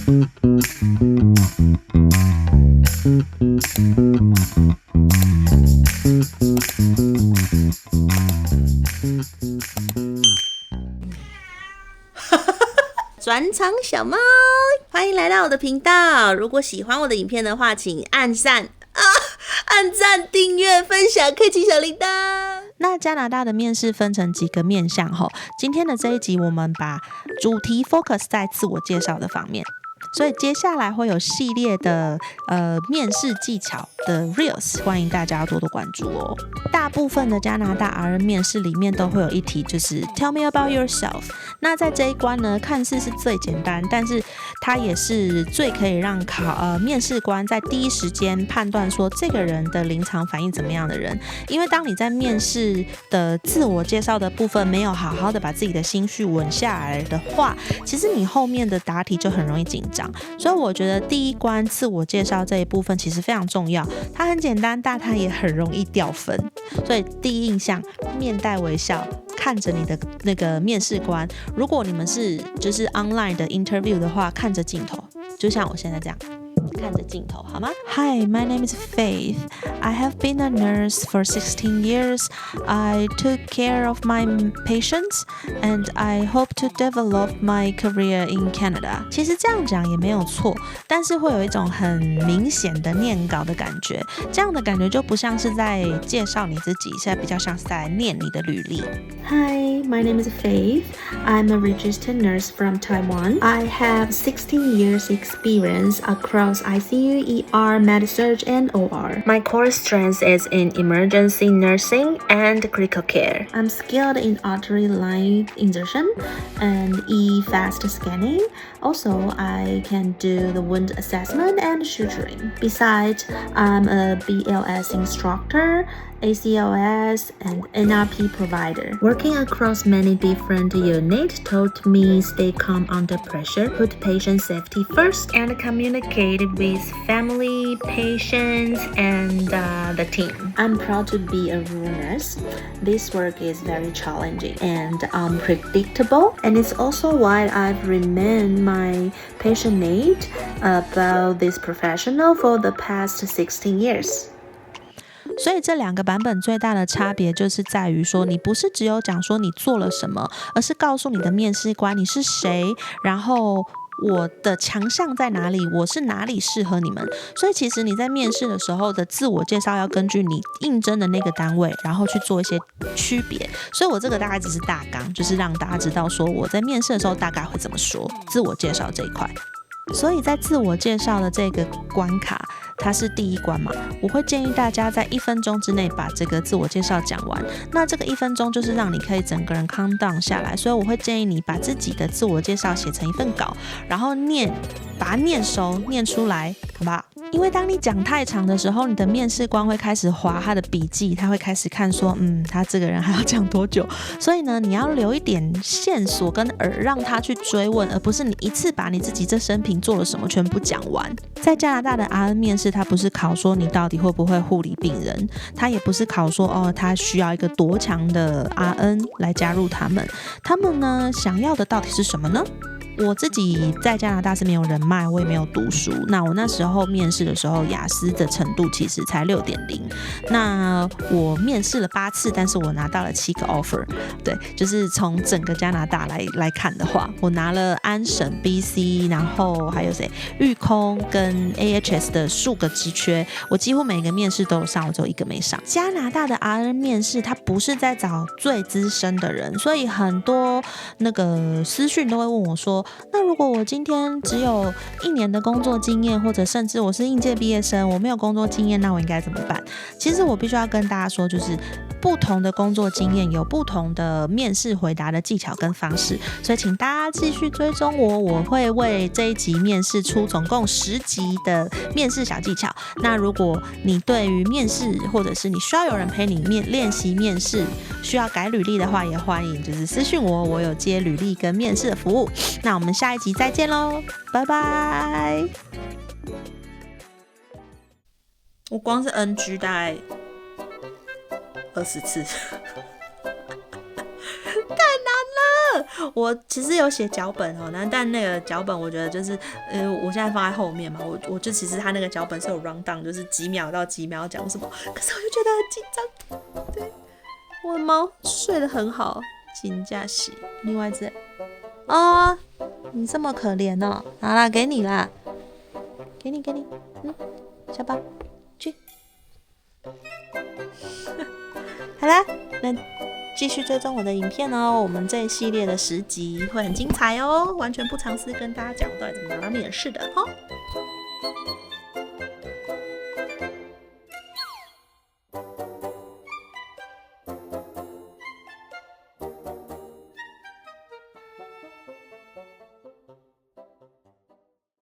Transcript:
转场小猫，欢迎来到我的频道。如果喜欢我的影片的话，请按赞、订阅、分享、开启小铃铛。那加拿大的面试分成几个面向吼，今天的这一集我们把主题 focus 在自我介绍的方面。所以接下来会有系列的面试技巧的 Reels， 欢迎大家多多关注哦。大部分的加拿大 RN 面试里面都会有一题，就是 Tell me about yourself。那在这一关呢，看似是最简单，但是它也是最可以让面试官在第一时间判断说这个人的临场反应怎么样的人。因为当你在面试的自我介绍的部分没有好好的把自己的心绪稳下来的话，其实你后面的答题就很容易紧张。所以我觉得第一关自我介绍这一部分其实非常重要，它很简单，但它也很容易掉分。所以第一印象，面带微笑，看着你的那个面试官。如果你们是就是 online 的 interview 的话，看着镜头，就像我现在这样。看着镜头好吗？ Hi, my name is Faith. I have been a nurse for 16 years. I took care of my patients and I hope to develop my career in Canada. 其实这样讲也没有错，但是会有一种很明显的念稿的感觉，这样的感觉就不像是在介绍你自己，现在比较像是在念你的履历。 Hi, my name is Faith. I'm a registered nurse from Taiwan. I have 16 years experience across ICU, ER, Med-Surg, and OR. My core strength is in emergency nursing and critical care. I'm skilled in artery line insertion and E-fast scanning. Also, I can do the wound assessment and suturing. Besides, I'm a BLS instructor, ACLS, and NRP provider. Working across many different units taught me stay calm under pressure, put patient safety first, and communicate with family, patients, and the team. I'm proud to be a rural nurse. This work is very challenging and unpredictable, and it's also why I've remained my passionate about this professional for the past 16 years. 所以这两个版本最大的差别就是在于说，你不是只有讲说你做了什么，而是告诉你的面试官你是谁，然后我的强项在哪里，我是哪里适合你们。所以其实你在面试的时候的自我介绍要根据你应征的那个单位，然后去做一些区别。所以我这个大概只是大纲，就是让大家知道说我在面试的时候大概会怎么说自我介绍这一块。所以在自我介绍的这个关卡，它是第一关嘛，我会建议大家在1分钟之内把这个自我介绍讲完。那这个1分钟就是让你可以整个人 calm down 下来，所以我会建议你把自己的自我介绍写成一份稿，然后把它念熟，念出来，好不好？因为当你讲太长的时候，你的面试官会开始划他的笔记，他会开始看说，他这个人还要讲多久？所以呢，你要留一点线索跟饵，让他去追问，而不是你一次把你自己这生平做了什么全部讲完。在加拿大的 RN 面试，他不是考说你到底会不会护理病人，他也不是考说他需要一个多强的 RN 来加入他们。他们呢想要的到底是什么呢？我自己在加拿大是没有人脉，我也没有读书。那我那时候面试的时候，雅思的程度其实才 6.0。那我面试了8次，但是我拿到了7个 offer。对，就是从整个加拿大来看的话，我拿了安省、BC， 然后还有育空跟 AHS 的数个职缺，我几乎每个面试都有上，我只有1个没上。加拿大的 RN 面试，它不是在找最资深的人，所以很多那个私讯都会问我说，那如果我今天只有1年的工作经验，或者甚至我是应届毕业生，我没有工作经验，那我应该怎么办？其实我必须要跟大家说，就是不同的工作经验有不同的面试回答的技巧跟方式，所以请大家继续追踪我会为这一集面试出总共10集的面试小技巧。那如果你对于面试，或者是你需要有人陪你练习面试，需要改履历的话，也欢迎就是私讯我有接履历跟面试的服务。那我们下一集再见咯，拜拜。我光是 NG 大概20次太难了。我其实有写脚本哦，但那个脚本我觉得就是，我现在放在后面嘛，我就其实他那个脚本是有 round down，就是几秒到几秒讲什么，可是我就觉得很紧张。对，我的猫睡得很好，金假喜。另外一只，哦，你这么可怜哦，好啦，给你啦，给你，小宝，去。好啦，那继续追踪我的影片哦，我们这一系列的10集会很精彩哦，完全不藏私跟大家讲我到底怎么拿到面试的哦。